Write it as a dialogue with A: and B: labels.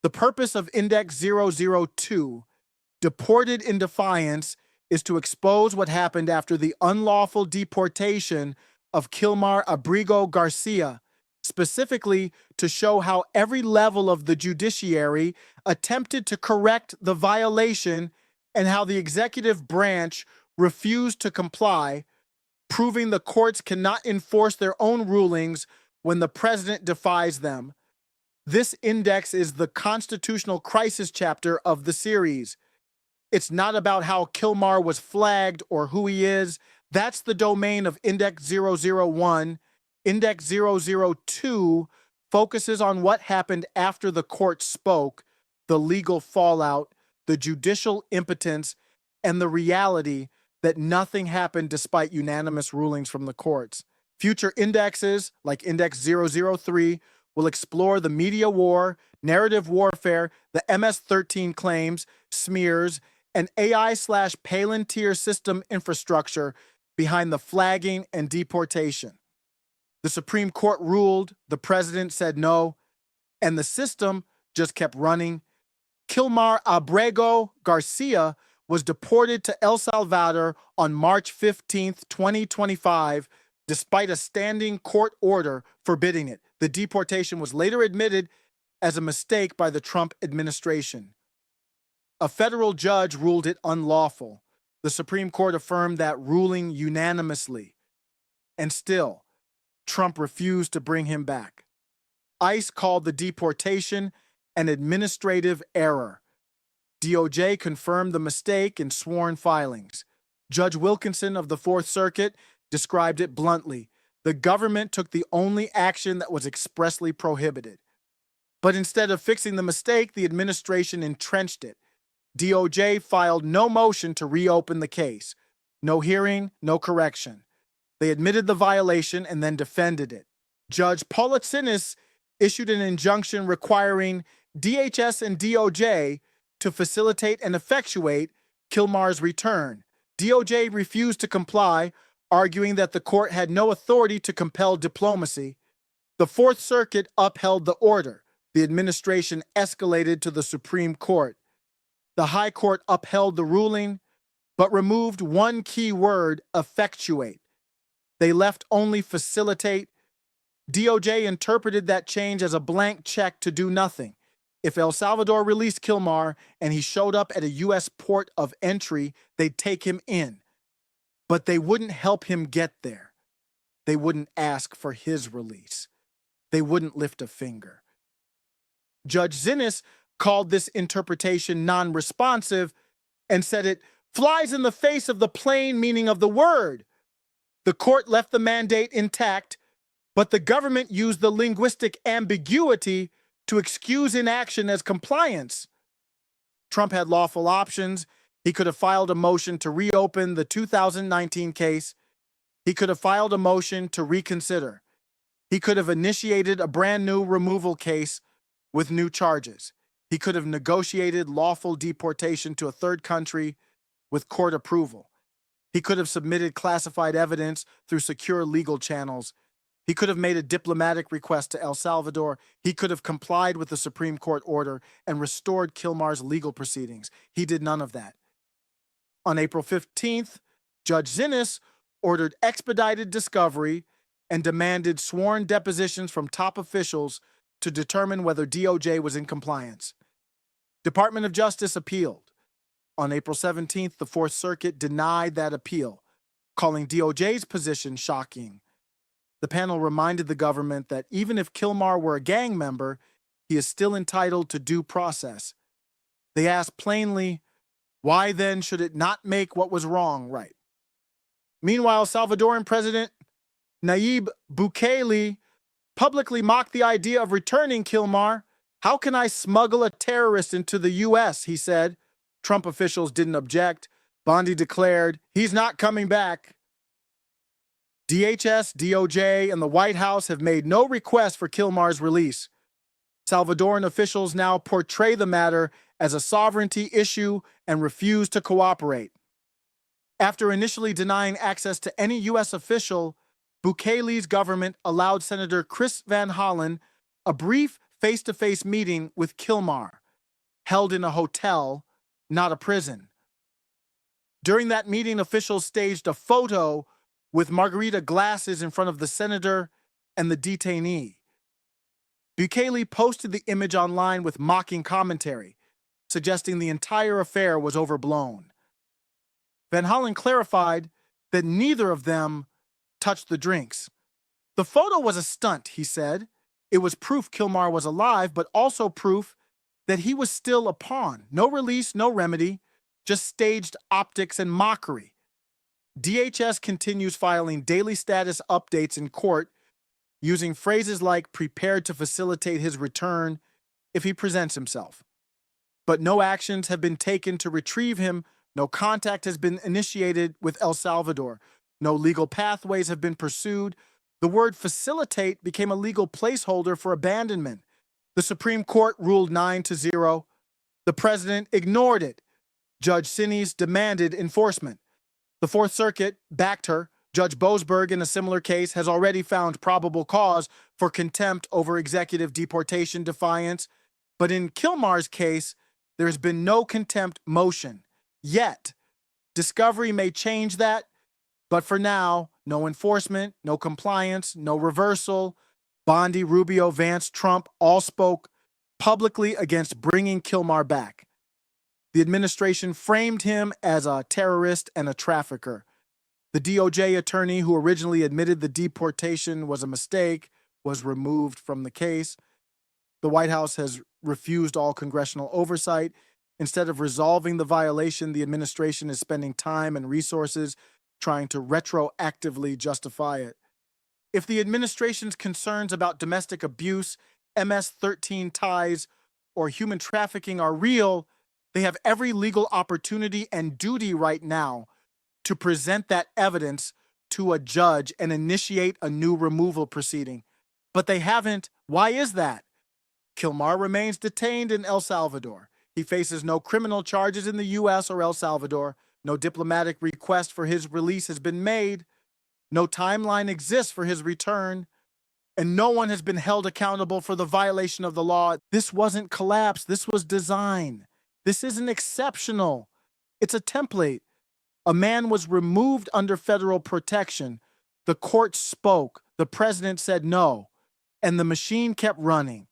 A: The purpose of Index 002, Deported in Defiance, is to expose what happened after the unlawful deportation of Kilmar Abrego Garcia, specifically to show how every level of the judiciary attempted to correct the violation and how the executive branch refused to comply, proving the courts cannot enforce their own rulings when the president defies them. This index is the constitutional crisis chapter of the series. It's not about how Kilmar was flagged or who he is. That's the domain of Index 001. Index 002 focuses on what happened after the court spoke, the legal fallout, the judicial impotence, and the reality that nothing happened despite unanimous rulings from the courts. Future indexes, like Index 003, will explore the media war, narrative warfare, the MS-13 claims, smears, and AI/Palantir system infrastructure behind the flagging and deportation. The Supreme Court ruled, the president said no, and the system just kept running. Kilmar Abrego Garcia was deported to El Salvador on March 15, 2025, despite a standing court order forbidding it. The deportation was later admitted as a mistake by the Trump administration. A federal judge ruled it unlawful. The Supreme Court affirmed that ruling unanimously. And still, Trump refused to bring him back. ICE called the deportation an administrative error. DOJ confirmed the mistake in sworn filings. Judge Wilkinson of the Fourth Circuit described it bluntly. The government took the only action that was expressly prohibited. But instead of fixing the mistake, the administration entrenched it. DOJ filed no motion to reopen the case. No hearing, no correction. They admitted the violation and then defended it. Judge Paulitsinis issued an injunction requiring DHS and DOJ to facilitate and effectuate Kilmar's return. DOJ refused to comply, arguing that the court had no authority to compel diplomacy. The Fourth Circuit upheld the order. The administration escalated to the Supreme Court. The High Court upheld the ruling, but removed one key word, effectuate. They left only facilitate. DOJ interpreted that change as a blank check to do nothing. If El Salvador released Kilmar and he showed up at a U.S. port of entry, they'd take him in. But they wouldn't help him get there. They wouldn't ask for his release. They wouldn't lift a finger. Judge Zinnes called this interpretation non-responsive and said it flies in the face of the plain meaning of the word. The court left the mandate intact, but the government used the linguistic ambiguity to excuse inaction as compliance. Trump had lawful options. He could have filed a motion to reopen the 2019 case. He could have filed a motion to reconsider. He could have initiated a brand new removal case with new charges. He could have negotiated lawful deportation to a third country with court approval. He could have submitted classified evidence through secure legal channels. He could have made a diplomatic request to El Salvador. He could have complied with the Supreme Court order and restored Kilmar's legal proceedings. He did none of that. On April 15th, Judge Zinnes ordered expedited discovery and demanded sworn depositions from top officials to determine whether DOJ was in compliance. Department of Justice appealed. On April 17th, the Fourth Circuit denied that appeal, calling DOJ's position shocking. The panel reminded the government that even if Kilmar were a gang member, he is still entitled to due process. They asked plainly, why then should it not make what was wrong right? Meanwhile, Salvadoran President Nayib Bukele publicly mocked the idea of returning Kilmar. How can I smuggle a terrorist into the U.S., he said. Trump officials didn't object. Bondi declared, he's not coming back. DHS, DOJ, and the White House have made no request for Kilmar's release. Salvadoran officials now portray the matter as a sovereignty issue and refuse to cooperate. After initially denying access to any U.S. official, Bukele's government allowed Senator Chris Van Hollen a brief face-to-face meeting with Kilmar, held in a hotel, not a prison. During that meeting, officials staged a photo with margarita glasses in front of the senator and the detainee. Bukele posted the image online with mocking commentary, suggesting the entire affair was overblown. Van Hollen clarified that neither of them touched the drinks. The photo was a stunt, he said. It was proof Kilmar was alive, but also proof that he was still a pawn. No release, no remedy, just staged optics and mockery. DHS continues filing daily status updates in court, using phrases like prepared to facilitate his return if he presents himself. But no actions have been taken to retrieve him. No contact has been initiated with El Salvador. No legal pathways have been pursued. The word facilitate became a legal placeholder for abandonment. The Supreme Court ruled 9-0. The president ignored it. Judge Sinise demanded enforcement. The Fourth Circuit backed her. Judge Boasberg, in a similar case, has already found probable cause for contempt over executive deportation defiance. But in Kilmar's case, there has been no contempt motion. Yet, discovery may change that, but for now, no enforcement, no compliance, no reversal. Bondi, Rubio, Vance, Trump all spoke publicly against bringing Kilmar back. The administration framed him as a terrorist and a trafficker. The DOJ attorney who originally admitted the deportation was a mistake was removed from the case. The White House has refused all congressional oversight. Instead of resolving the violation, the administration is spending time and resources trying to retroactively justify it. If the administration's concerns about domestic abuse, MS-13 ties, or human trafficking are real, they have every legal opportunity and duty right now to present that evidence to a judge and initiate a new removal proceeding. But they haven't. Why is that? Kilmar remains detained in El Salvador. He faces no criminal charges in the U.S. or El Salvador. No diplomatic request for his release has been made. No timeline exists for his return. And no one has been held accountable for the violation of the law. This wasn't collapse. This was design. This isn't exceptional. It's a template. A man was removed under federal protection. The court spoke. The president said no. And the machine kept running.